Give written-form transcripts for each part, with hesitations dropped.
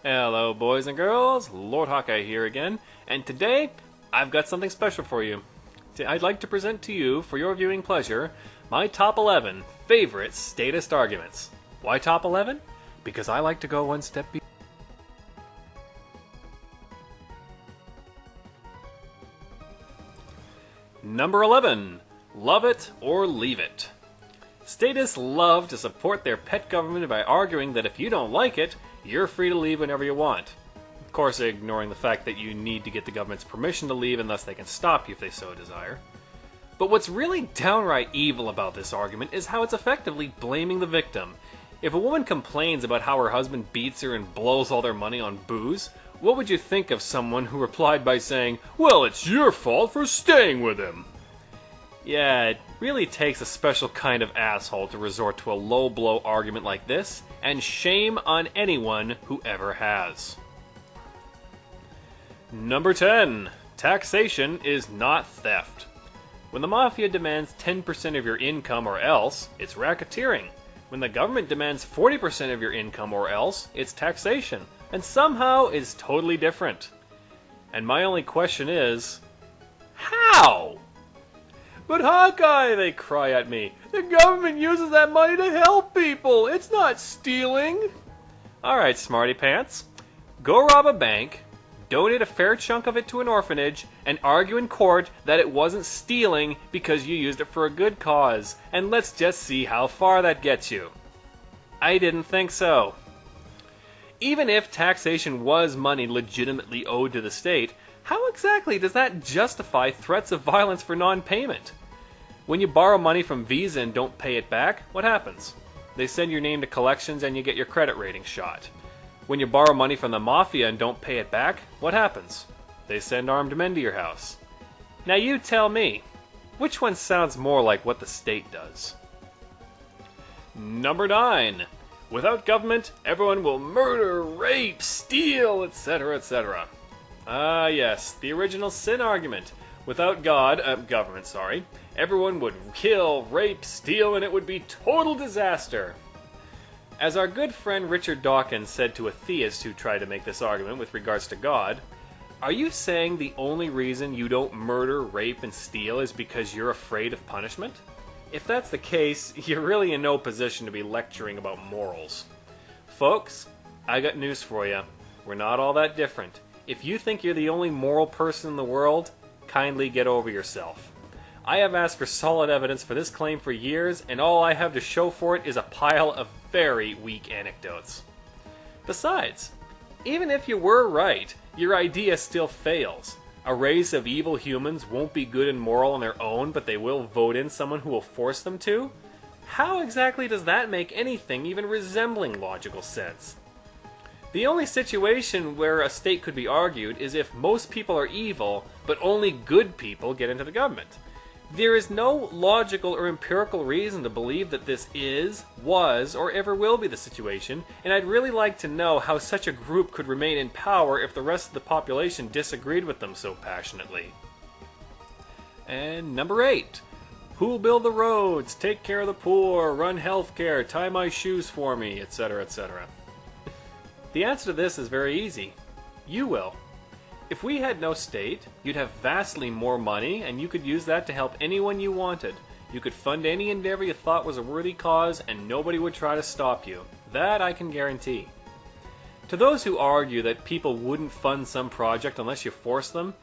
Hello boys and girls, Lord Hawkeye here again, and today I've got something special for you. I'd like to present to you, for your viewing pleasure, my top 11 favorite statist arguments. Why top 11? Because I like to go one step beyond. Number 11. Love it or leave it. Statists love to support their pet government by arguing that if you don't like it, you're free to leave whenever you want. Of course, ignoring the fact that you need to get the government's permission to leave unless they can stop you if they so desire. But what's really downright evil about this argument is how it's effectively blaming the victim. If a woman complains about how her husband beats her and blows all their money on booze, what would you think of someone who replied by saying, "Well, it's your fault for staying with him"? Yeah, it really takes a special kind of asshole to resort to a low-blow argument like this, and shame on anyone who ever has. Number 10. Taxation is not theft. When the mafia demands 10% of your income or else, it's racketeering. When the government demands 40% of your income or else, it's taxation. And somehow it's totally different. And my only question is, how? "But Hawkeye," they cry at me, "the government uses that money to help people. It's not stealing." Alright, smarty pants. Go rob a bank, donate a fair chunk of it to an orphanage, and argue in court that it wasn't stealing because you used it for a good cause. And let's just see how far that gets you. I didn't think so. Even if taxation was money legitimately owed to the state, how exactly does that justify threats of violence for non-payment? When you borrow money from Visa and don't pay it back, what happens? They send your name to collections and you get your credit rating shot. When you borrow money from the mafia and don't pay it back, what happens? They send armed men to your house. Now you tell me, which one sounds more like what the state does? Number 9. Without government, everyone will murder, rape, steal, etc., etc. Ah, yes, the original sin argument. Without government, everyone would kill, rape, steal, and it would be total disaster. As our good friend Richard Dawkins said to a theist who tried to make this argument with regards to God, "Are you saying the only reason you don't murder, rape, and steal is because you're afraid of punishment? If that's the case, you're really in no position to be lecturing about morals." Folks, I got news for you. We're not all that different. If you think you're the only moral person in the world, kindly get over yourself. I have asked for solid evidence for this claim for years, and all I have to show for it is a pile of very weak anecdotes. Besides, even if you were right, your idea still fails. A race of evil humans won't be good and moral on their own, but they will vote in someone who will force them to? How exactly does that make anything even resembling logical sense? The only situation where a state could be argued is if most people are evil, but only good people get into the government. There is no logical or empirical reason to believe that this is, was, or ever will be the situation, and I'd really like to know how such a group could remain in power if the rest of the population disagreed with them so passionately. And number 8. Who'll build the roads, take care of the poor, run healthcare, tie my shoes for me, etc., etc.? The answer to this is very easy. You will. If we had no state, you'd have vastly more money, and you could use that to help anyone you wanted. You could fund any endeavor you thought was a worthy cause, and nobody would try to stop you. That I can guarantee. To those who argue that people wouldn't fund some project unless you force them,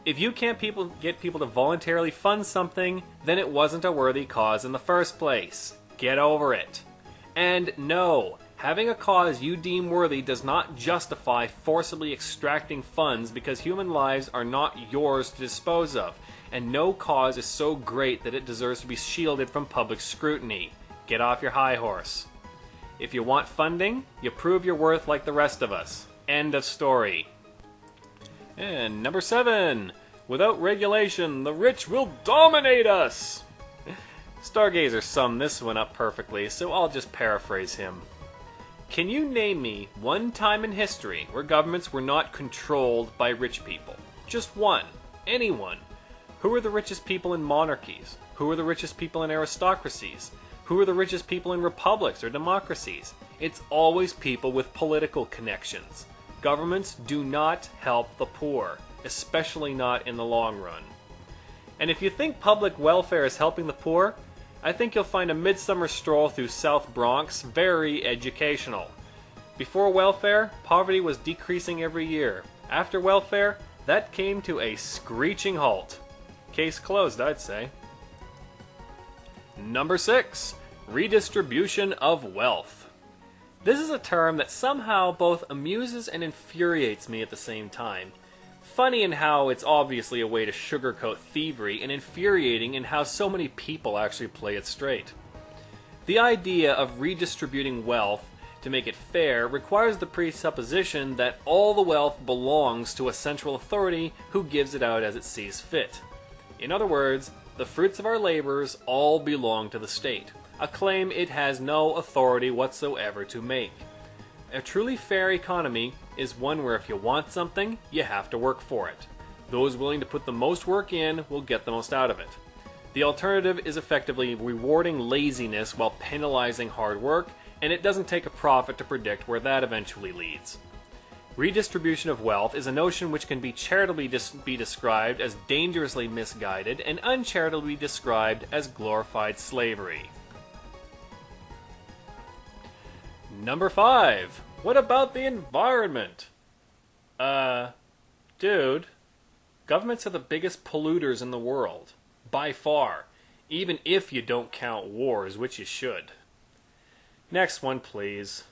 if you can't get people to voluntarily fund something, then it wasn't a worthy cause in the first place. Get over it. And no, having a cause you deem worthy does not justify forcibly extracting funds because human lives are not yours to dispose of, and no cause is so great that it deserves to be shielded from public scrutiny. Get off your high horse. If you want funding, you prove your worth like the rest of us. End of story. And number 7. Without regulation, the rich will dominate us. Stargazer summed this one up perfectly, so I'll just paraphrase him. Can you name me one time in history where governments were not controlled by rich people? Just one. Anyone. Who are the richest people in monarchies? Who are the richest people in aristocracies? Who are the richest people in republics or democracies? It's always people with political connections. Governments do not help the poor, especially not in the long run. And if you think public welfare is helping the poor, I think you'll find a midsummer stroll through South Bronx very educational. Before welfare, poverty was decreasing every year. After welfare, that came to a screeching halt. Case closed, I'd say. Number 6. Redistribution of wealth. This is a term that somehow both amuses and infuriates me at the same time. Funny in how it's obviously a way to sugarcoat thievery, and infuriating in how so many people actually play it straight. The idea of redistributing wealth to make it fair requires the presupposition that all the wealth belongs to a central authority who gives it out as it sees fit. In other words, the fruits of our labors all belong to the state, a claim it has no authority whatsoever to make. A truly fair economy is one where if you want something, you have to work for it. Those willing to put the most work in will get the most out of it. The alternative is effectively rewarding laziness while penalizing hard work, and it doesn't take a prophet to predict where that eventually leads. Redistribution of wealth is a notion which can be charitably be described as dangerously misguided and uncharitably described as glorified slavery. Number 5. What about the environment? Dude, governments are the biggest polluters in the world. By far. Even if you don't count wars, which you should. Next one, please.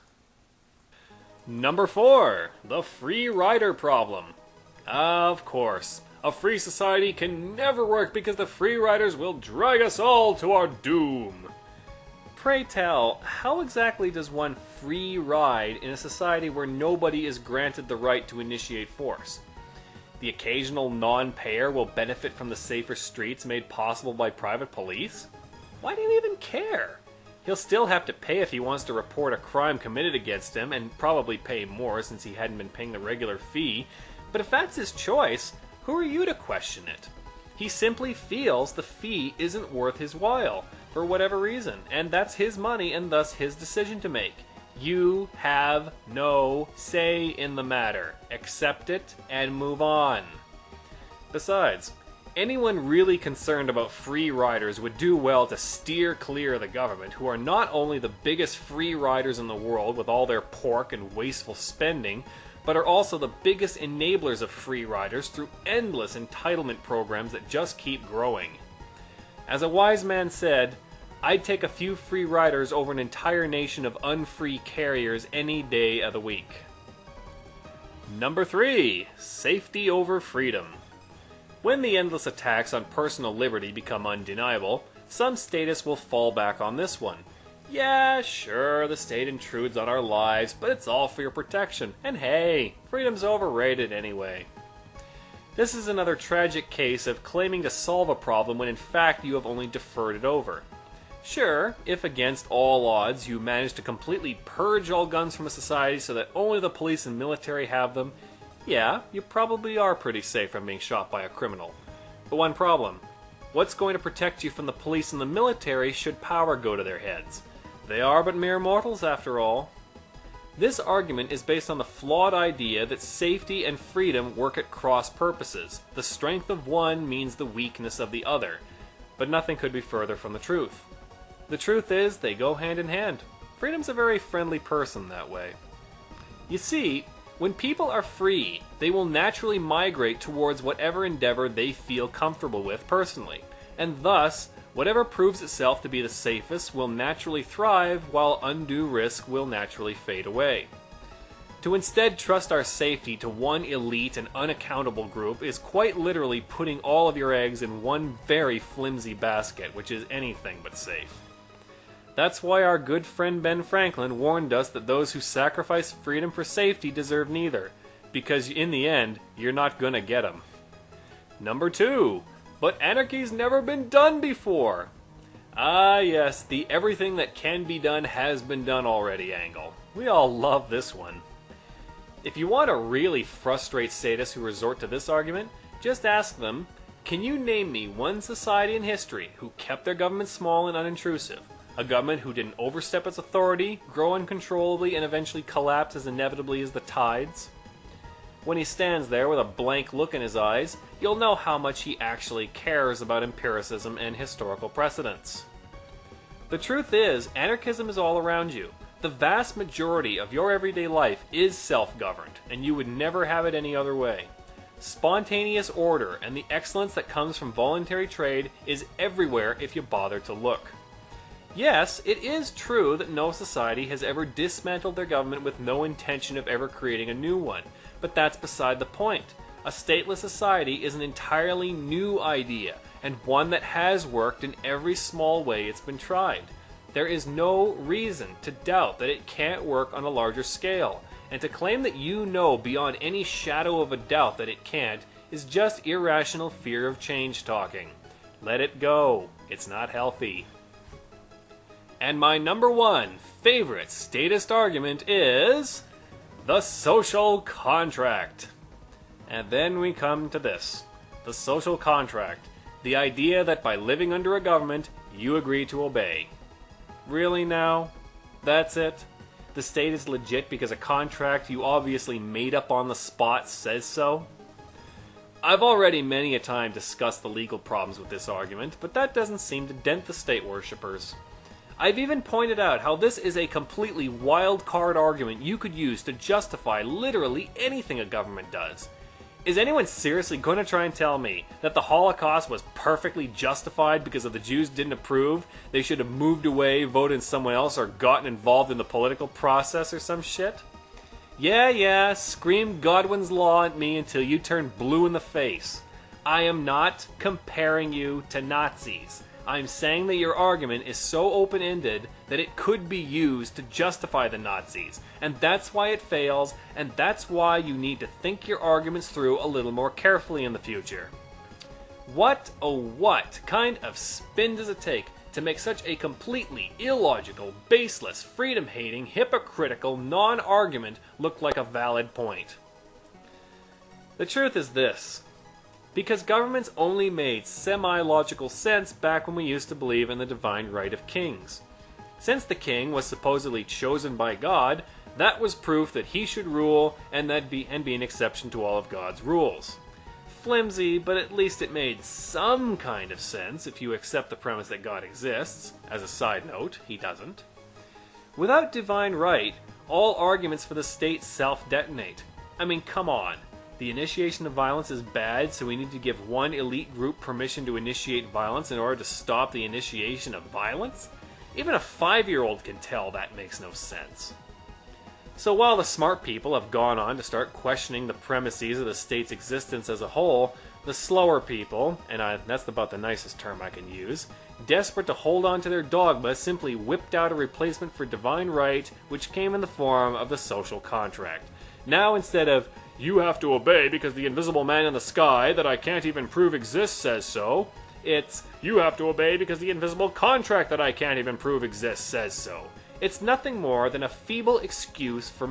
Number 4. The free rider problem. Of course. A free society can never work because the free riders will drag us all to our doom. Pray tell, how exactly does one free ride in a society where nobody is granted the right to initiate force? The occasional non-payer will benefit from the safer streets made possible by private police? Why do you even care? He'll still have to pay if he wants to report a crime committed against him, and probably pay more since he hadn't been paying the regular fee. But if that's his choice, who are you to question it? He simply feels the fee isn't worth his while, for whatever reason, and that's his money and thus his decision to make. You have no say in the matter. Accept it and move on. Besides, anyone really concerned about free riders would do well to steer clear of the government, who are not only the biggest free riders in the world with all their pork and wasteful spending, but are also the biggest enablers of free riders through endless entitlement programs that just keep growing. As a wise man said, I'd take a few free riders over an entire nation of unfree carriers any day of the week. Number 3. Safety over freedom. When the endless attacks on personal liberty become undeniable, some statists will fall back on this one. Yeah, sure, the state intrudes on our lives, but it's all for your protection. And hey, freedom's overrated anyway. This is another tragic case of claiming to solve a problem when in fact you have only deferred it over. Sure, if against all odds you manage to completely purge all guns from a society so that only the police and military have them, yeah, you probably are pretty safe from being shot by a criminal. But one problem. What's going to protect you from the police and the military should power go to their heads? They are but mere mortals after all. This argument is based on the flawed idea that safety and freedom work at cross purposes. The strength of one means the weakness of the other. But nothing could be further from the truth. The truth is, they go hand in hand. Freedom's a very friendly person that way. You see, when people are free, they will naturally migrate towards whatever endeavor they feel comfortable with personally, and thus, whatever proves itself to be the safest will naturally thrive, while undue risk will naturally fade away. To instead trust our safety to one elite and unaccountable group is quite literally putting all of your eggs in one very flimsy basket, which is anything but safe. That's why our good friend Ben Franklin warned us that those who sacrifice freedom for safety deserve neither, because in the end, you're not gonna get them. Number 2. But anarchy's never been done before. Ah yes, the everything that can be done has been done already angle. We all love this one. If you want to really frustrate statists who resort to this argument, just ask them, can you name me one society in history who kept their government small and unintrusive? A government who didn't overstep its authority, grow uncontrollably, and eventually collapse as inevitably as the tides? When he stands there with a blank look in his eyes, you'll know how much he actually cares about empiricism and historical precedents. The truth is, anarchism is all around you. The vast majority of your everyday life is self-governed, and you would never have it any other way. Spontaneous order and the excellence that comes from voluntary trade is everywhere if you bother to look. Yes, it is true that no society has ever dismantled their government with no intention of ever creating a new one, but that's beside the point. A stateless society is an entirely new idea, and one that has worked in every small way it's been tried. There is no reason to doubt that it can't work on a larger scale, and to claim that you know beyond any shadow of a doubt that it can't is just irrational fear of change talking. Let it go. It's not healthy. And my number one favorite statist argument is the social contract. And then we come to this. The social contract. The idea that by living under a government, you agree to obey. Really now? That's it? The state is legit because a contract you obviously made up on the spot says so? I've already many a time discussed the legal problems with this argument, but that doesn't seem to dent the state worshippers. I've even pointed out how this is a completely wild card argument you could use to justify literally anything a government does. Is anyone seriously going to try and tell me that the Holocaust was perfectly justified because if the Jews didn't approve, they should have moved away, voted someone else, or gotten involved in the political process or some shit? Yeah, scream Godwin's Law at me until you turn blue in the face. I am not comparing you to Nazis. I'm saying that your argument is so open-ended that it could be used to justify the Nazis, and that's why it fails, and that's why you need to think your arguments through a little more carefully in the future. What, oh what, kind of spin does it take to make such a completely illogical, baseless, freedom-hating, hypocritical, non-argument look like a valid point? The truth is this. Because governments only made semi-logical sense back when we used to believe in the divine right of kings. Since the king was supposedly chosen by God, that was proof that he should rule and be an exception to all of God's rules. Flimsy, but at least it made some kind of sense if you accept the premise that God exists. As a side note, he doesn't. Without divine right, all arguments for the state self-detonate. I mean, come on. The initiation of violence is bad, so we need to give one elite group permission to initiate violence in order to stop the initiation of violence? Even a 5-year-old can tell that makes no sense. So while the smart people have gone on to start questioning the premises of the state's existence as a whole, the slower people, and that's about the nicest term I can use, desperate to hold on to their dogma, simply whipped out a replacement for divine right, which came in the form of the social contract. Now instead of, "You have to obey because the invisible man in the sky that I can't even prove exists says so," it's, "You have to obey because the invisible contract that I can't even prove exists says so." It's nothing more than a feeble excuse for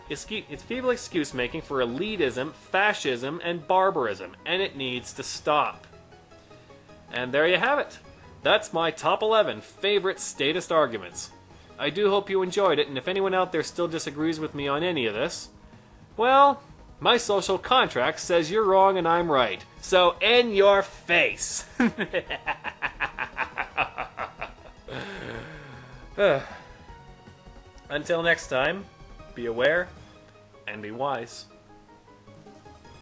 it's feeble excuse making for elitism, fascism, and barbarism, and it needs to stop. And there you have it. That's my top 11 favorite statist arguments. I do hope you enjoyed it, and if anyone out there still disagrees with me on any of this, well, my social contract says you're wrong and I'm right. So, in your face! Until next time, be aware and be wise.